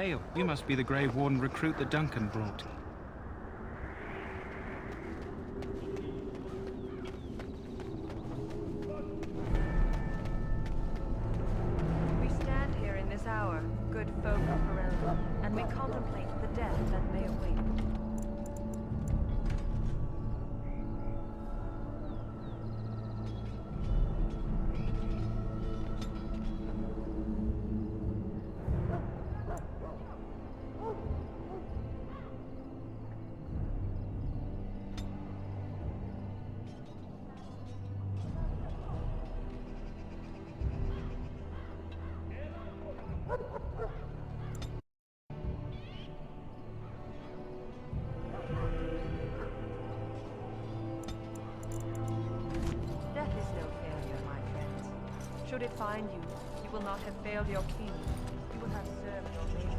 Hail, you must be the Grave Warden recruit that Duncan brought. We stand here in this hour, good folk of Ferelden, and we contemplate the death that may await. Should it find you, you will not have failed your king. You will have served your maker.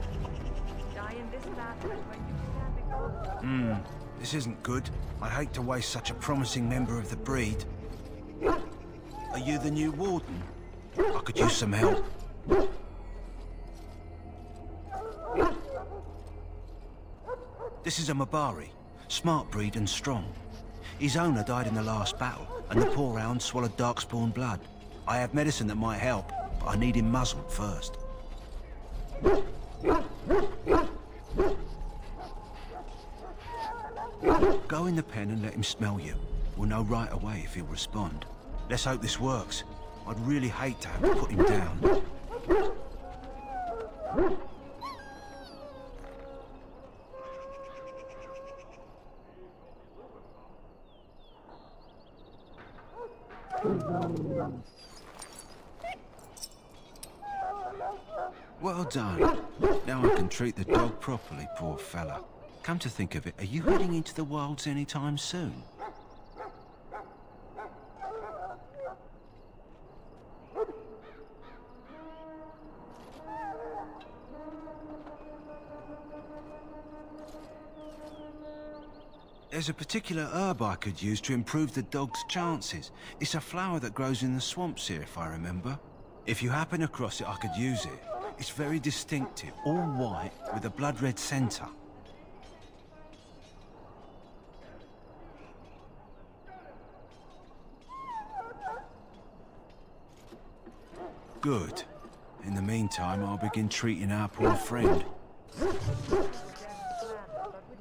Die in this battle when you stand before them. This isn't good. I hate to waste such a promising member of the breed. Are you the new warden? I could use some help. This is a Mabari. Smart breed and strong. His owner died in the last battle, and the poor hound swallowed Darkspawn blood. I have medicine that might help, but I need him muzzled first. Go in the pen and let him smell you. We'll know right away if he'll respond. Let's hope this works. I'd really hate to have to put him down. Well done. Now I can treat the dog properly, poor fella. Come to think of it, are you heading into the wilds anytime soon? There's a particular herb I could use to improve the dog's chances. It's a flower that grows in the swamps here, if I remember. If you happen across it, I could use it. It's very distinctive, all white with a blood-red centre. Good. In the meantime, I'll begin treating our poor friend. But with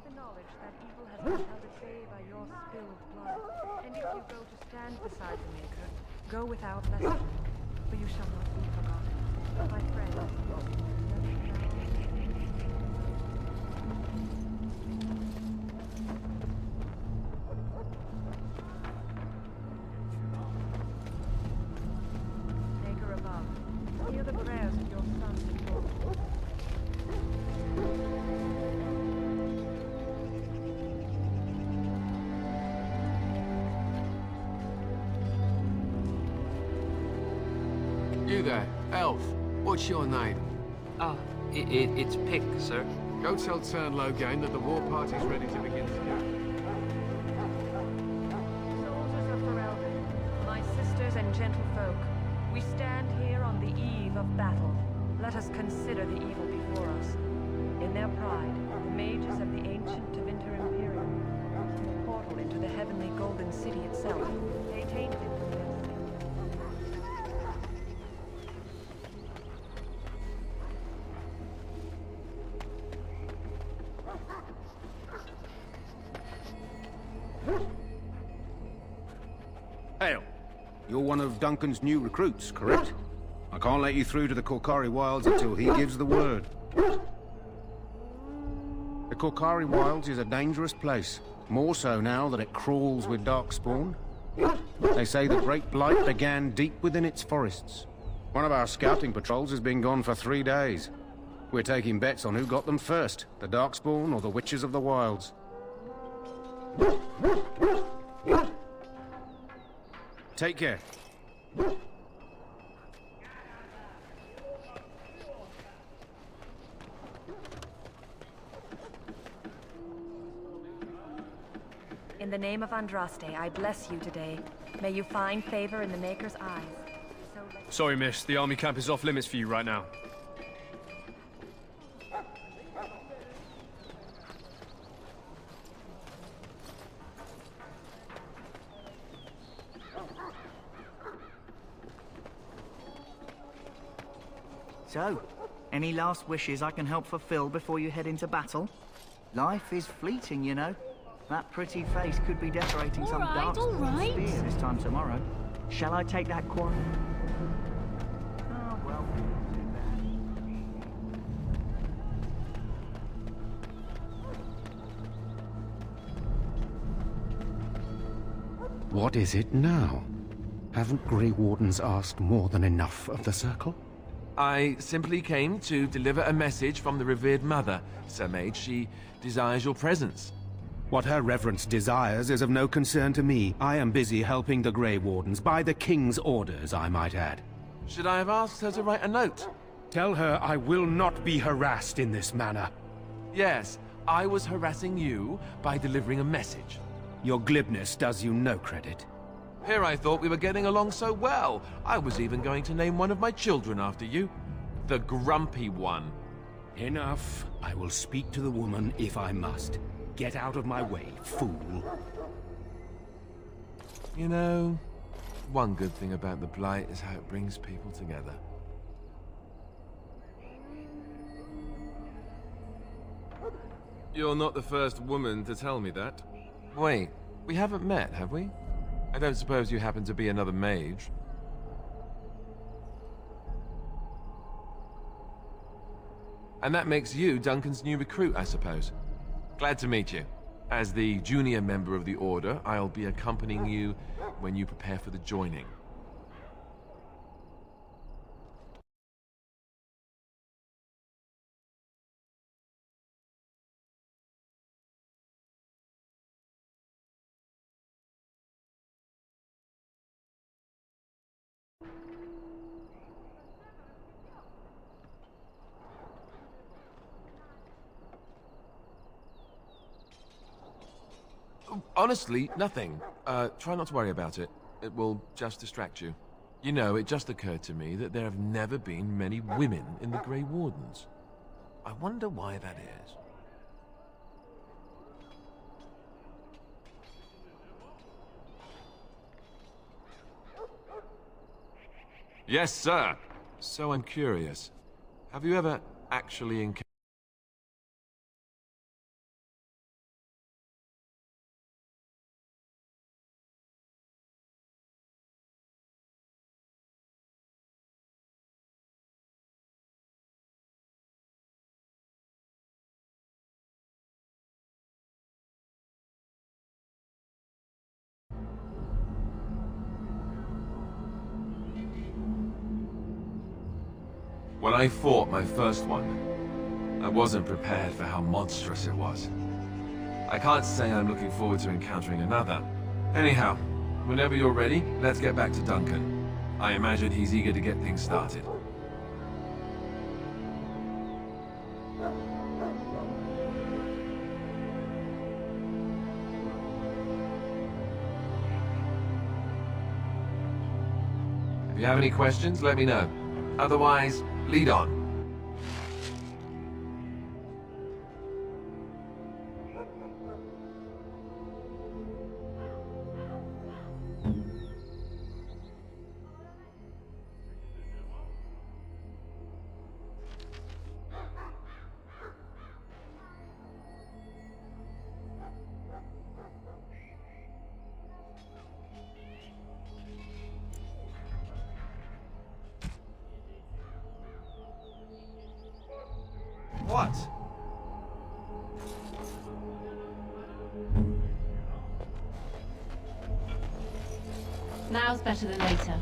the knowledge that evil has been held at bay by your spilled blood, and if you go to stand beside the Maker, go without lesson, for you shall not be forgotten, my friend. Maker above, hear the prayers of your sons and daughters. You there, elf. What's your name? It's Pick, sir. Go tell Turnlogain that the war party's ready to begin together. Soldiers of Ferelden, my sisters and gentlefolk, we stand here on the eve of battle. Let us consider the evil before us. In their pride, the mages of the ancient Tevinter Imperium, the portal into the heavenly golden city itself, they tainted it with their sin. Hail. You're one of Duncan's new recruits, correct? I can't let you through to the Korcari Wilds until he gives the word. The Korcari Wilds is a dangerous place. More so now that it crawls with Darkspawn. They say the Great Blight began deep within its forests. One of our scouting patrols has been gone for 3 days. We're taking bets on who got them first, the Darkspawn or the Witches of the Wilds. Take care. In the name of Andraste, I bless you today. May you find favor in the Maker's eyes. Sorry, miss. The army camp is off limits for you right now. So, any last wishes I can help fulfill before you head into battle? Life is fleeting, you know. That pretty face could be decorating some dark spear this time tomorrow. Shall I take that quarrel? Oh, well, too bad. What is it now? Haven't Grey Wardens asked more than enough of the Circle? I simply came to deliver a message from the revered mother, Sir Mage. She desires your presence. What her reverence desires is of no concern to me. I am busy helping the Grey Wardens, by the King's orders, I might add. Should I have asked her to write a note? Tell her I will not be harassed in this manner. Yes, I was harassing you by delivering a message. Your glibness does you no credit. Here I thought we were getting along so well. I was even going to name one of my children after you. The Grumpy One. Enough. I will speak to the woman if I must. Get out of my way, fool. You know, one good thing about the Blight is how it brings people together. You're not the first woman to tell me that. Wait, we haven't met, have we? I don't suppose you happen to be another mage? And that makes you Duncan's new recruit, I suppose. Glad to meet you. As the junior member of the Order, I'll be accompanying you when you prepare for the joining. Honestly, nothing. Try not to worry about it. It will just distract you. You know, it just occurred to me that there have never been many women in the Grey Wardens. I wonder why that is. Yes, sir. So I'm curious. Have you ever actually encountered... When I fought my first one, I wasn't prepared for how monstrous it was. I can't say I'm looking forward to encountering another. Anyhow, whenever you're ready, let's get back to Duncan. I imagine he's eager to get things started. If you have any questions, let me know. Otherwise, lead on. What? Now's better than later.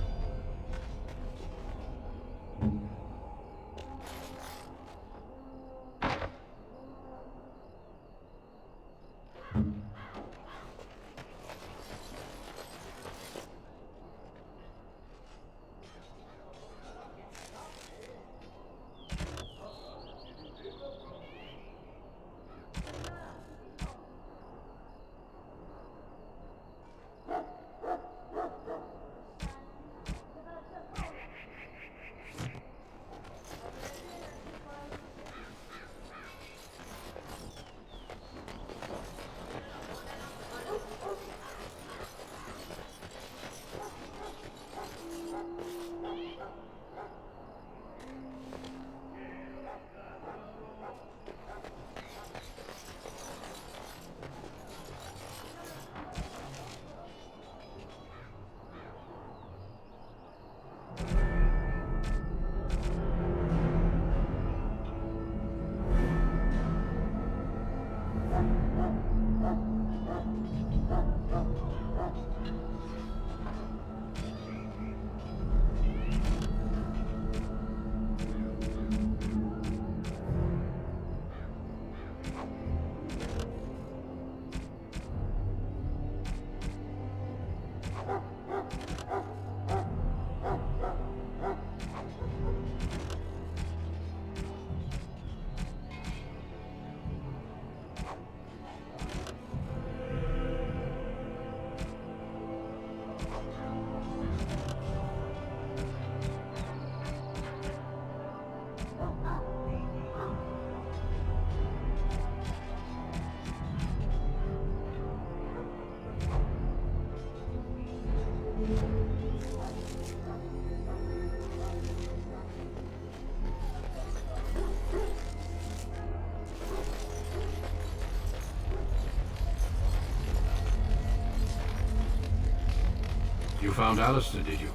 You found Alistair, did you?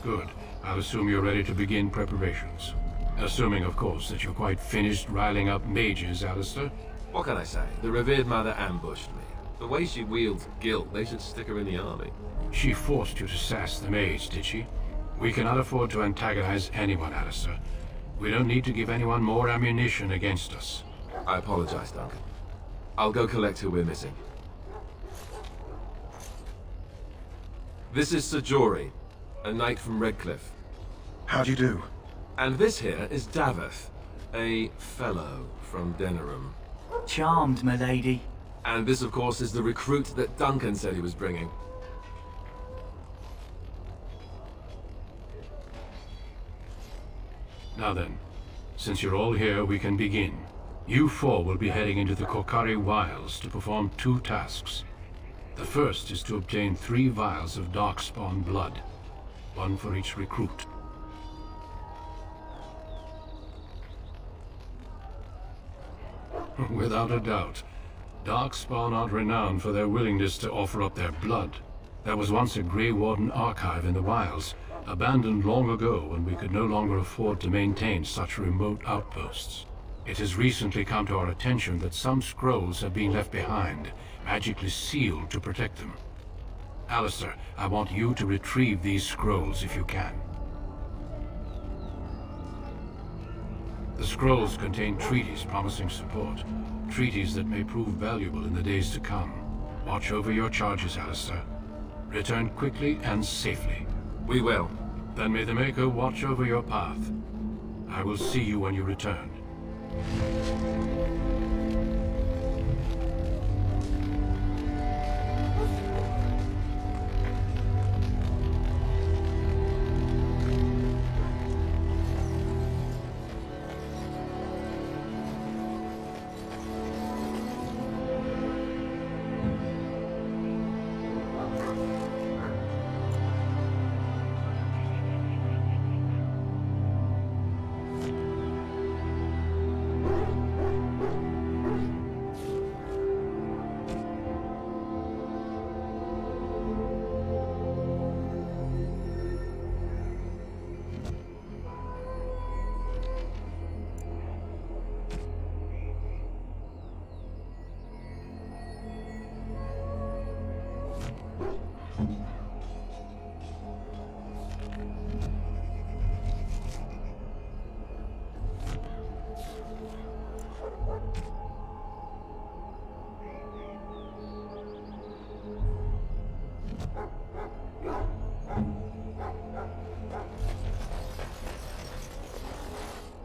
Good. I'll assume you're ready to begin preparations. Assuming, of course, that you're quite finished riling up mages, Alistair. What can I say? The revered mother ambushed me. The way she wields guilt, they should stick her in the army. She forced you to sass the mage, did she? We cannot afford to antagonize anyone, Alistair. We don't need to give anyone more ammunition against us. I apologize, Duncan. I'll go collect who we're missing. This is Sir Jory, a knight from Redcliffe. How do you do? And this here is Daveth, a fellow from Denerim. Charmed, my lady. And this, of course, is the recruit that Duncan said he was bringing. Now then, since you're all here, we can begin. You four will be heading into the Korcari Wilds to perform 2 tasks. The first is to obtain 3 vials of Darkspawn blood, 1 for each recruit. Without a doubt, Darkspawn are renowned for their willingness to offer up their blood. There was once a Grey Warden archive in the wilds, abandoned long ago when we could no longer afford to maintain such remote outposts. It has recently come to our attention that some scrolls have been left behind, magically sealed to protect them. Alistair, I want you to retrieve these scrolls if you can. The scrolls contain treaties promising support, treaties that may prove valuable in the days to come. Watch over your charges, Alistair. Return quickly and safely. We will. Then may the Maker watch over your path. I will see you when you return.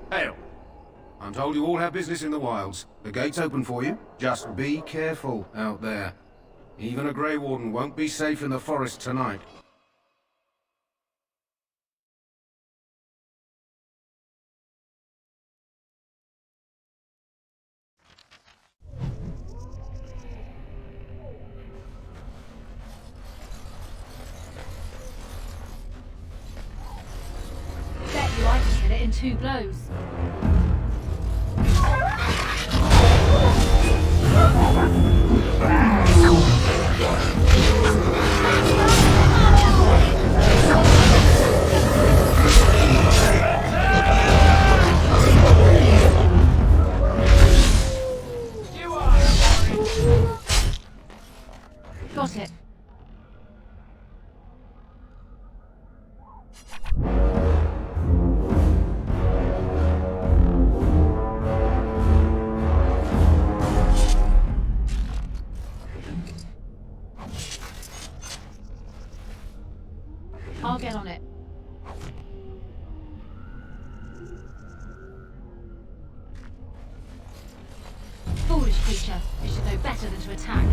Hail! I'm told you all have business in the wilds. The gate's open for you. Just be careful out there. Even a Grey Warden won't be safe in the forest tonight. Bet you I just hit it in 2 blows. Got it. I'll get on it. Foolish creature. You should know better than to attack.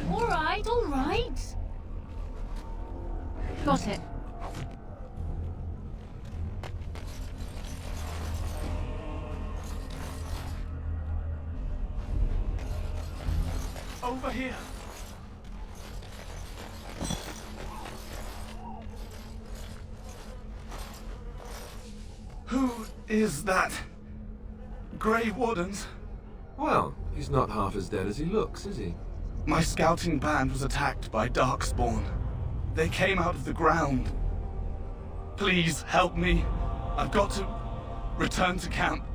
All right, all right. over here. Who is that? Grey Wardens? Well, he's not half as dead as he looks, is he? My scouting band was attacked by Darkspawn. They came out of the ground. Please help me. I've got to return to camp.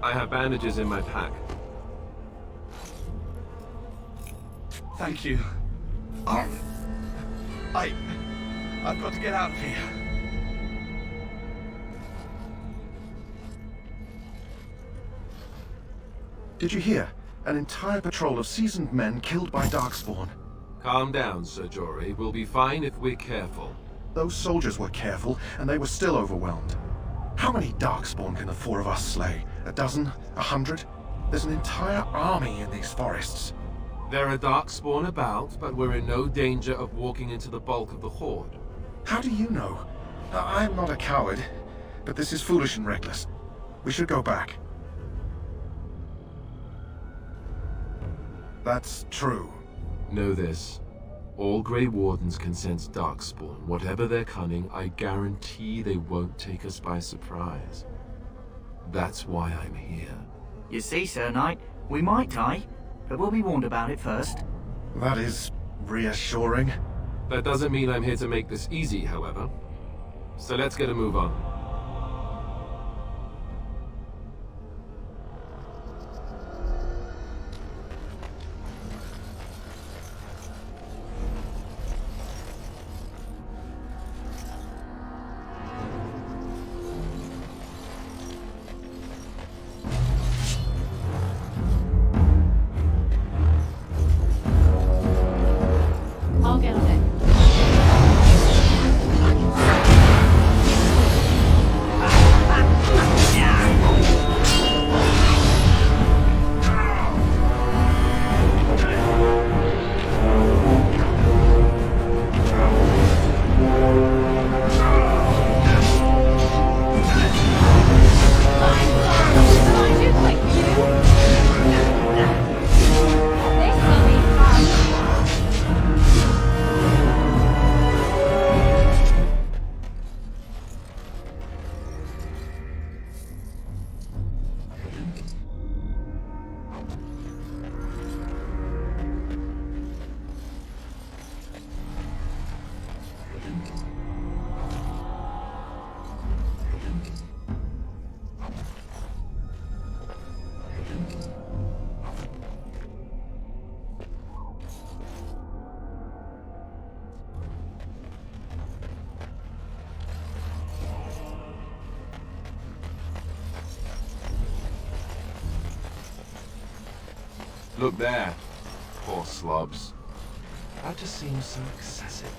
I have bandages in my pack. Thank you. I've got to get out of here. Did you hear? An entire patrol of seasoned men killed by Darkspawn. Calm down, Sir Jory. We'll be fine if we're careful. Those soldiers were careful, and they were still overwhelmed. How many Darkspawn can the four of us slay? A dozen? 100? There's an entire army in these forests. There are Darkspawn about, but we're in no danger of walking into the bulk of the Horde. How do you know? I'm not a coward, but this is foolish and reckless. We should go back. That's true. Know this. All Grey Wardens can sense Darkspawn. Whatever their cunning, I guarantee they won't take us by surprise. That's why I'm here. You see, Sir Knight, we might die, but we'll be warned about it first. That is reassuring. That doesn't mean I'm here to make this easy, however. So let's get a move on. I'll get on it. Look there. Poor slobs. That just seems so excessive.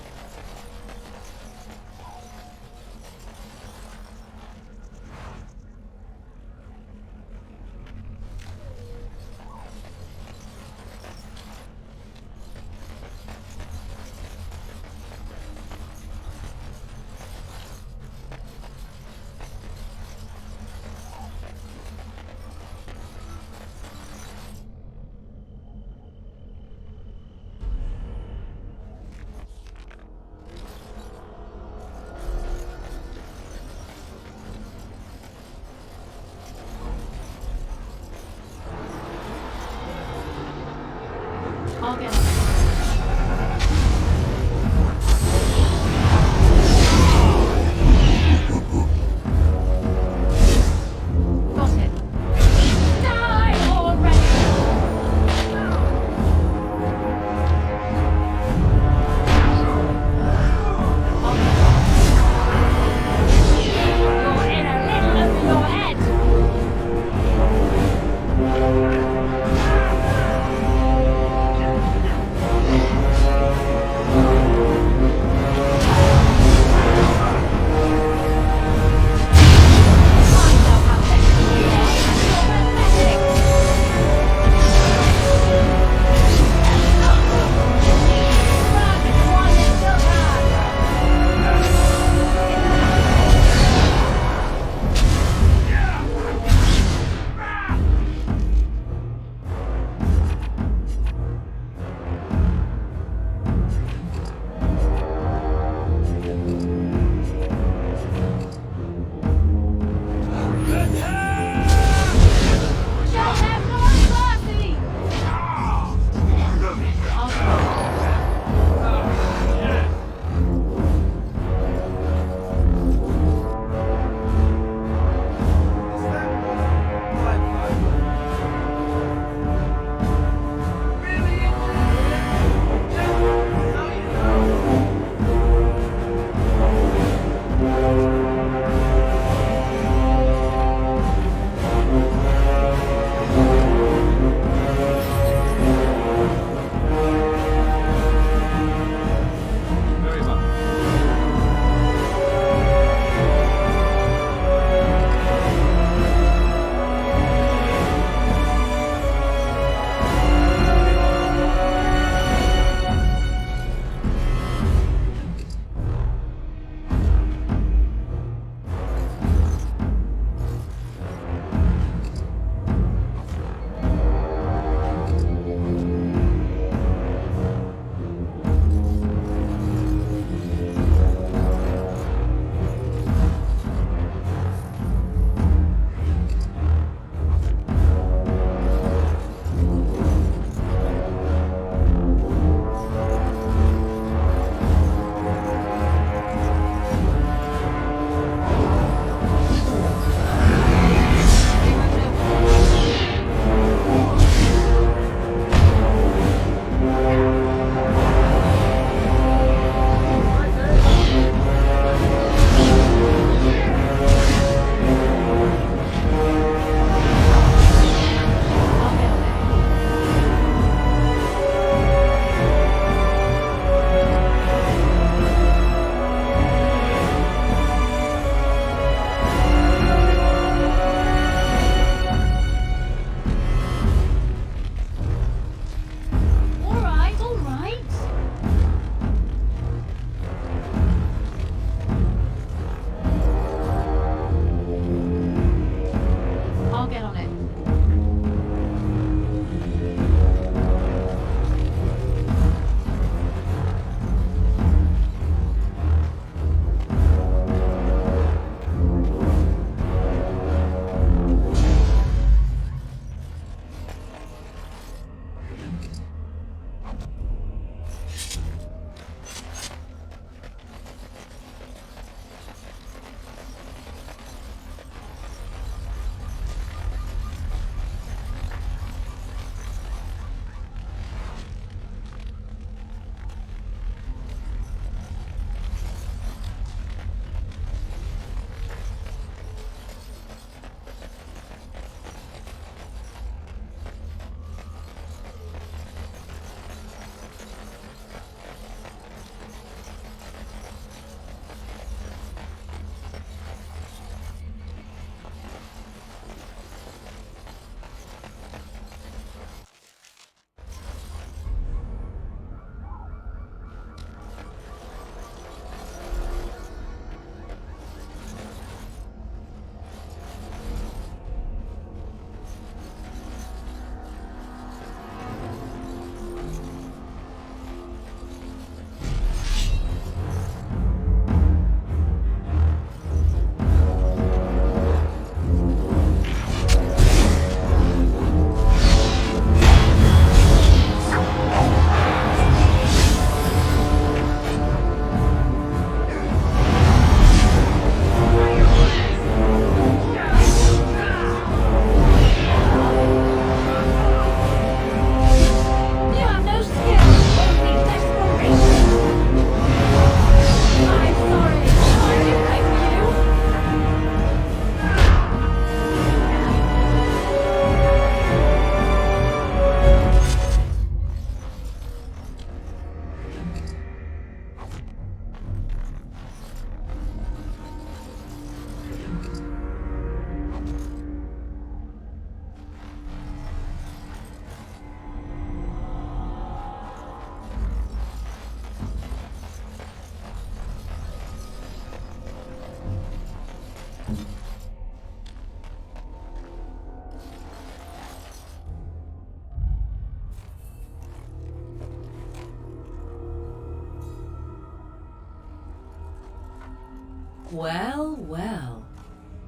Well, well.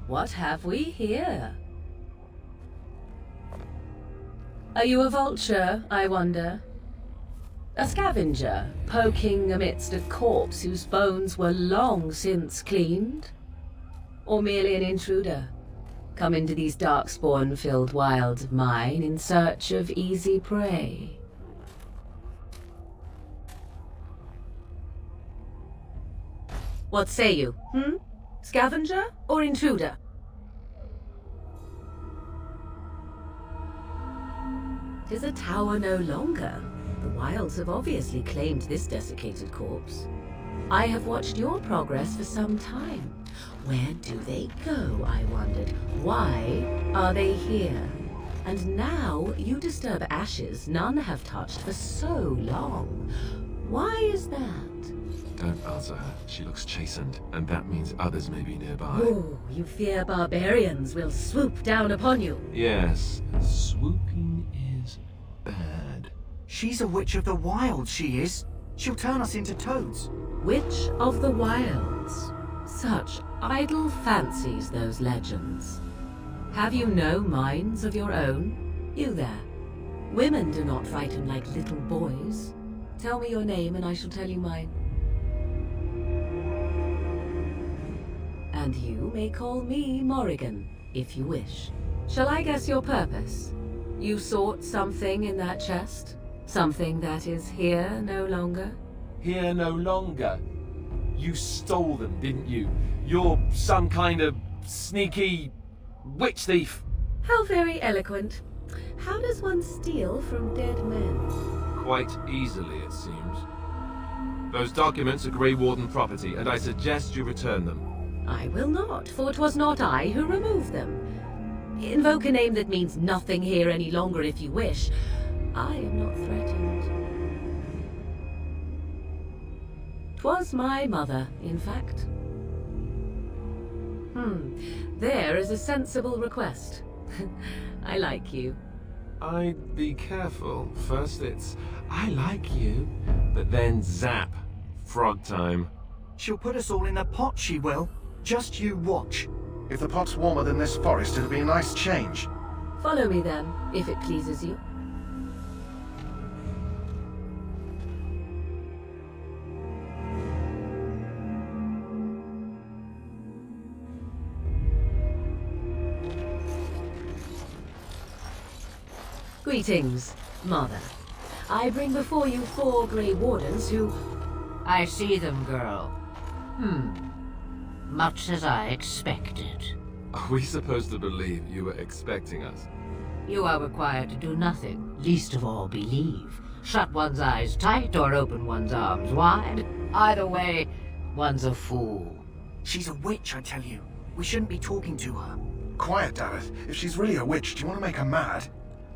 What have we here? Are you a vulture, I wonder? A scavenger, poking amidst a corpse whose bones were long since cleaned? Or merely an intruder, come into these darkspawn-filled wilds of mine in search of easy prey? What say you, Scavenger or intruder? Tis a tower no longer. The wilds have obviously claimed this desiccated corpse. I have watched your progress for some time. Where do they go, I wondered? Why are they here? And now you disturb ashes none have touched for so long. Why is that? Don't answer her. She looks chastened, and that means others may be nearby. Oh, you fear barbarians will swoop down upon you. Yes, swooping is bad. She's a witch of the wilds, she is. She'll turn us into toads. Witch of the Wilds. Such idle fancies, those legends. Have you no minds of your own? You there. Women do not frighten like little boys. Tell me your name and I shall tell you mine. And you may call me Morrigan, if you wish. Shall I guess your purpose? You sought something in that chest? Something that is here no longer? Here no longer. You stole them, didn't you? You're some kind of sneaky witch thief. How very eloquent. How does one steal from dead men? Quite easily, it seems. Those documents are Grey Warden property, and I suggest you return them. I will not, for it was not I who removed them. Invoke a name that means nothing here any longer if you wish. I am not threatened. 'Twas my mother, in fact. There is a sensible request. I like you. I'd be careful. First it's, I like you, but then zap. Frog time. She'll put us all in a pot, she will. Just you watch. If the pot's warmer than this forest, it'll be a nice change. Follow me then, if it pleases you. Greetings, Mother. I bring before you 4 Grey Wardens who... I see them, girl. Much as I expected. Are we supposed to believe you were expecting us? You are required to do nothing, least of all believe. Shut one's eyes tight or open one's arms wide. Either way, one's a fool. She's a witch, I tell you. We shouldn't be talking to her. Quiet, Dareth. If she's really a witch, do you want to make her mad?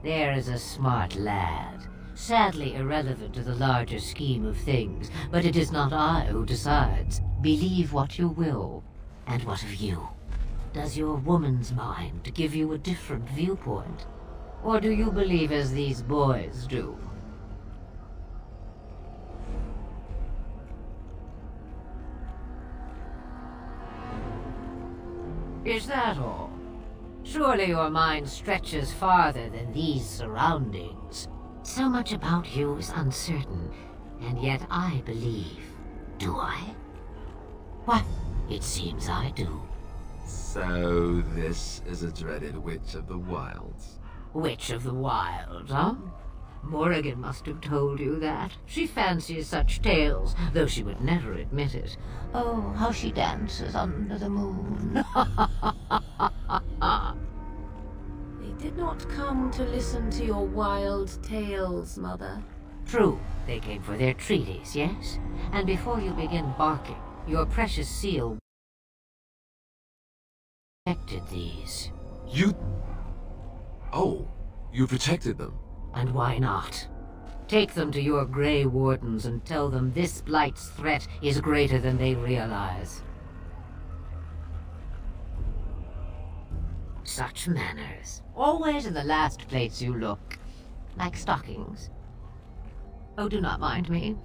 There is a smart lad. Sadly irrelevant to the larger scheme of things, but it is not I who decides. Believe what you will. And what of you? Does your woman's mind give you a different viewpoint? Or do you believe as these boys do? Is that all? Surely your mind stretches farther than these surroundings. So much about you is uncertain, and yet I believe. Do I? What? It seems I do. So this is a dreaded Witch of the Wilds. Witch of the Wilds, huh? Morrigan must have told you that. She fancies such tales, though she would never admit it. Oh, how she dances under the moon. They did not come to listen to your wild tales, Mother. True, they came for their treaties, yes? And before you begin barking, your precious seal protected these. You... Oh, you protected them. And why not? Take them to your Grey Wardens and tell them this Blight's threat is greater than they realize. Such manners. Always in the last place you look. Like stockings. Oh, do not mind me.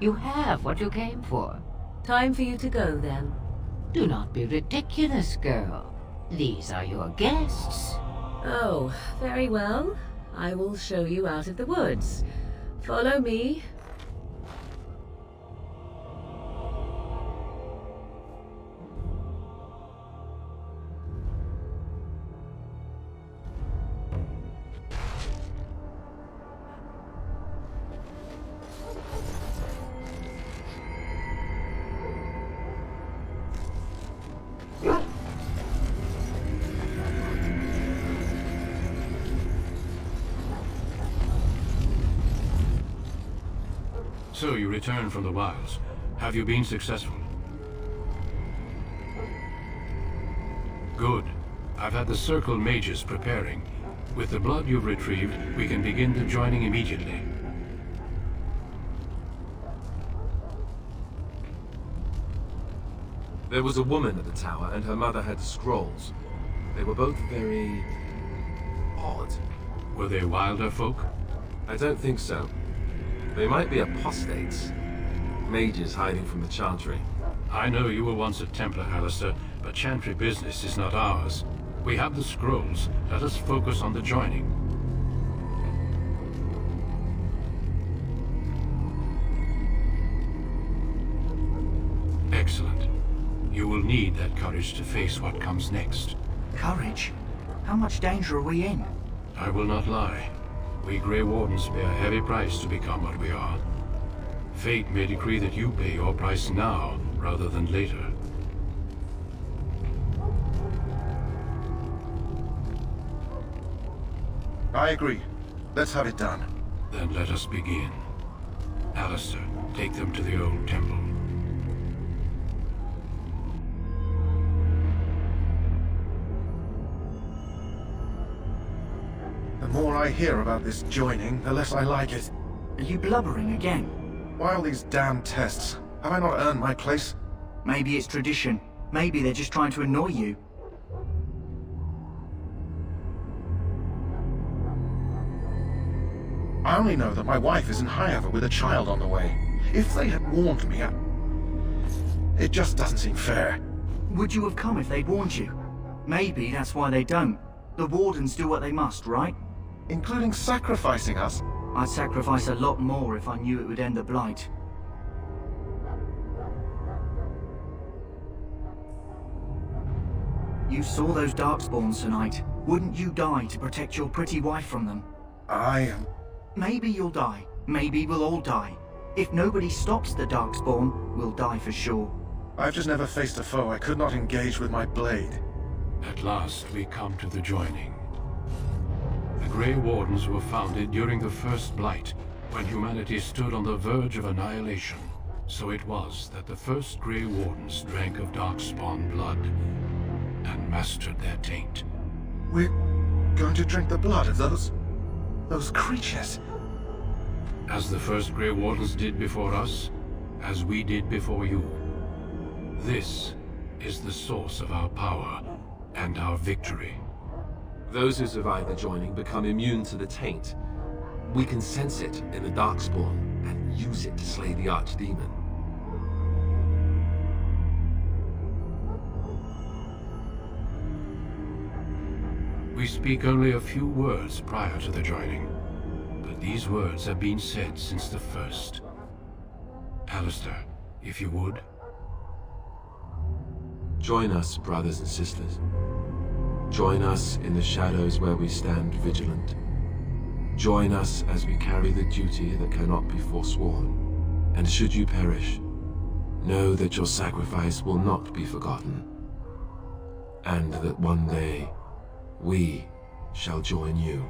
You have what you came for. Time for you to go, then. Do not be ridiculous, girl. These are your guests. Oh, very well. I will show you out of the woods. Follow me. So you returned from the wilds. Have you been successful? Good. I've had the Circle mages preparing. With the blood you've retrieved, we can begin the joining immediately. There was a woman at the tower, and her mother had scrolls. They were both very... odd. Were they wilder folk? I don't think so. They might be apostates. Mages hiding from the Chantry. I know you were once a Templar, Alistair, but Chantry business is not ours. We have the scrolls. Let us focus on the joining. Excellent. You will need that courage to face what comes next. Courage? How much danger are we in? I will not lie. We Grey Wardens pay a heavy price to become what we are. Fate may decree that you pay your price now, rather than later. I agree. Let's have it done. Then let us begin. Alistair, take them to the old temple. The more I hear about this joining, the less I like it. Are you blubbering again? Why all these damn tests? Have I not earned my place? Maybe it's tradition. Maybe they're just trying to annoy you. I only know that my wife is in Highover with a child on the way. If they had warned me, it just doesn't seem fair. Would you have come if they'd warned you? Maybe that's why they don't. The Wardens do what they must, right? Including sacrificing us? I'd sacrifice a lot more if I knew it would end the Blight. You saw those Darkspawns tonight. Wouldn't you die to protect your pretty wife from them? Maybe you'll die. Maybe we'll all die. If nobody stops the Darkspawn, we'll die for sure. I've just never faced a foe I could not engage with my blade. At last we come to the joining. The Grey Wardens were founded during the First Blight, when humanity stood on the verge of annihilation. So it was that the first Grey Wardens drank of Darkspawn blood and mastered their taint. We're going to drink the blood of those creatures. As the first Grey Wardens did before us, as we did before you. This is the source of our power and our victory. Those who survive the joining become immune to the taint. We can sense it in the Darkspawn and use it to slay the Archdemon. We speak only a few words prior to the joining, but these words have been said since the first. Alistair, if you would. Join us, brothers and sisters. Join us in the shadows where we stand vigilant. Join us as we carry the duty that cannot be forsworn. And should you perish, know that your sacrifice will not be forgotten. And that one day, we shall join you.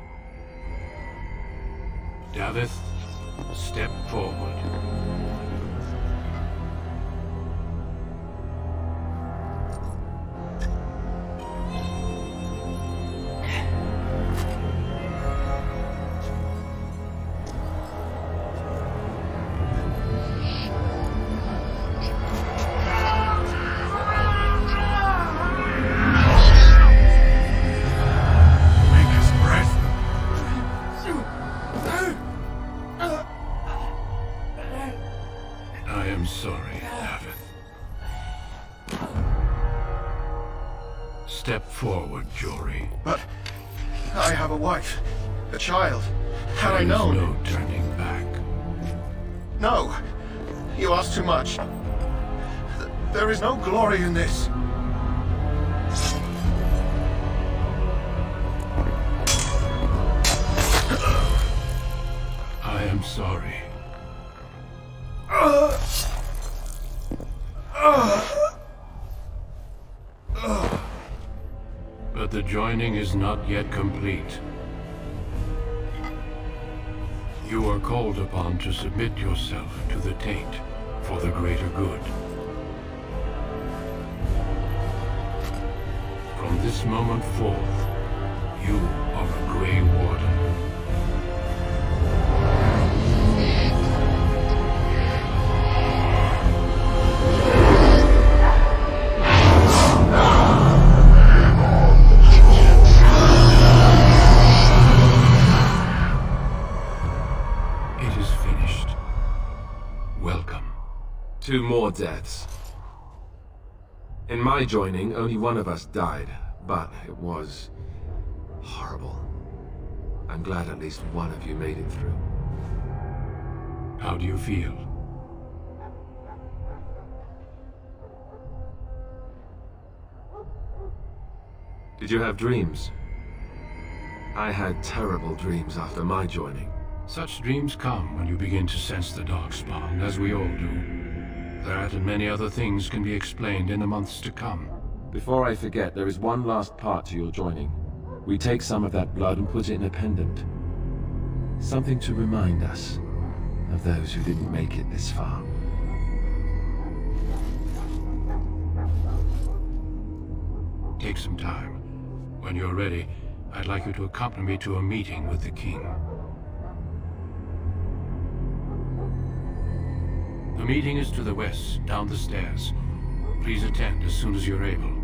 Davith, step forward. Step forward, Jory. But I have a wife, a child. Had I There is known... no turning back. No! You ask too much. There is no glory in this. I am sorry. But the joining is not yet complete. You are called upon to submit yourself to the Taint for the greater good. From this moment forth, you are a Grey Warden. It is finished. Welcome. 2 more deaths. In my joining, only one of us died, but it was horrible. I'm glad at least one of you made it through. How do you feel? Did you have dreams? I had terrible dreams after my joining. Such dreams come when you begin to sense the Darkspawn, as we all do. That and many other things can be explained in the months to come. Before I forget, there is one last part to your joining. We take some of that blood and put it in a pendant. Something to remind us of those who didn't make it this far. Take some time. When you're ready, I'd like you to accompany me to a meeting with the King. The meeting is to the west, down the stairs. Please attend as soon as you're able.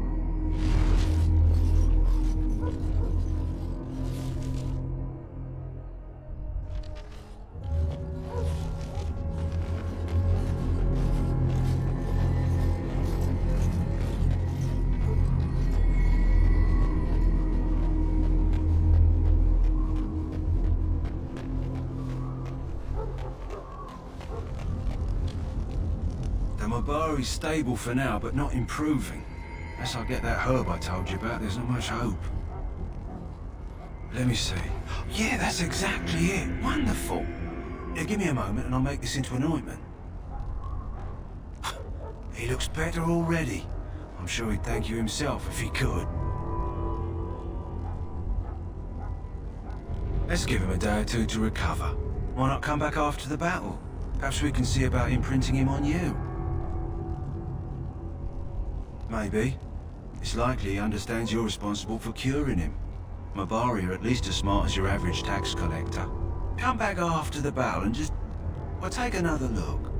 The Mabari's stable for now, but not improving. Unless I get that herb I told you about, there's not much hope. Let me see. Yeah, that's exactly it. Wonderful. Yeah, give me a moment and I'll make this into an ointment. He looks better already. I'm sure he'd thank you himself if he could. Let's give him a day or two to recover. Why not come back after the battle? Perhaps we can see about imprinting him on you. Maybe. It's likely he understands you're responsible for curing him. Mabari are at least as smart as your average tax collector. Come back after the battle and just... well, take another look.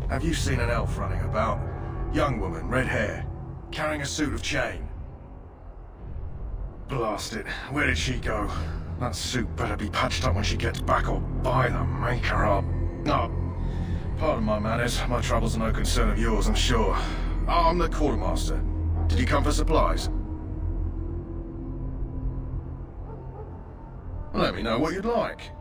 Have you seen an elf running about? Young woman, red hair, carrying a suit of chain. Blast it. Where did she go? That suit better be patched up when she gets back, or by the maker up. Oh, pardon my manners. My troubles are no concern of yours, I'm sure. I'm the quartermaster. Did you come for supplies? Let me know what you'd like.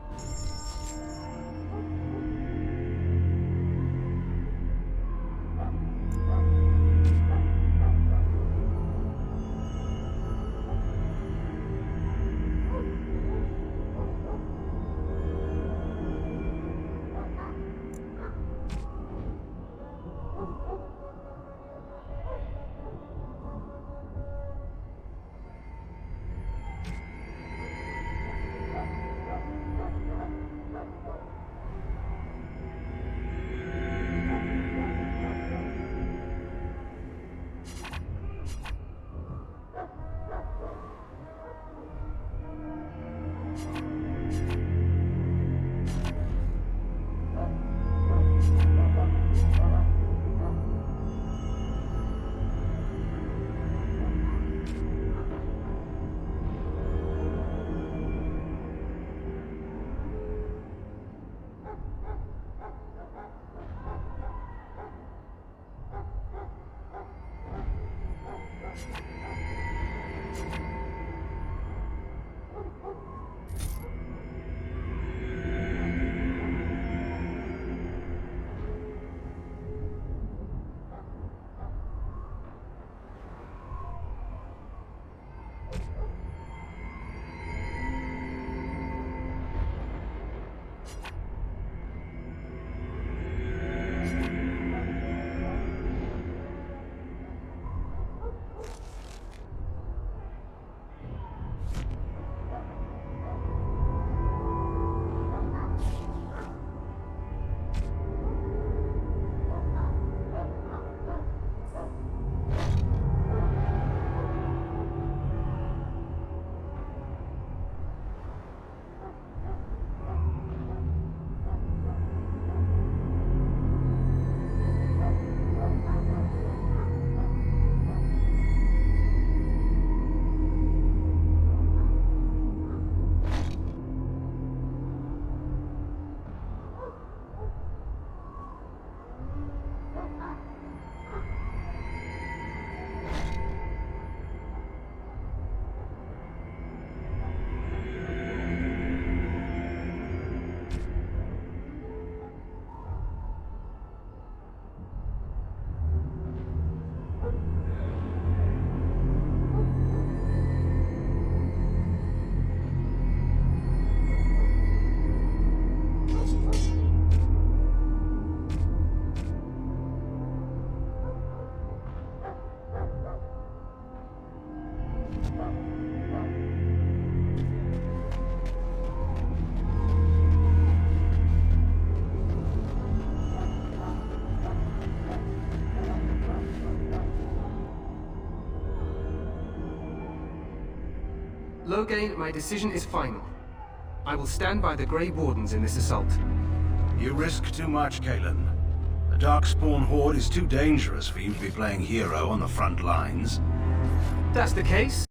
Loghain, my decision is final. I will stand by the Grey Wardens in this assault. You risk too much, Cailan. The Darkspawn Horde is too dangerous for you to be playing hero on the front lines. If that's the case,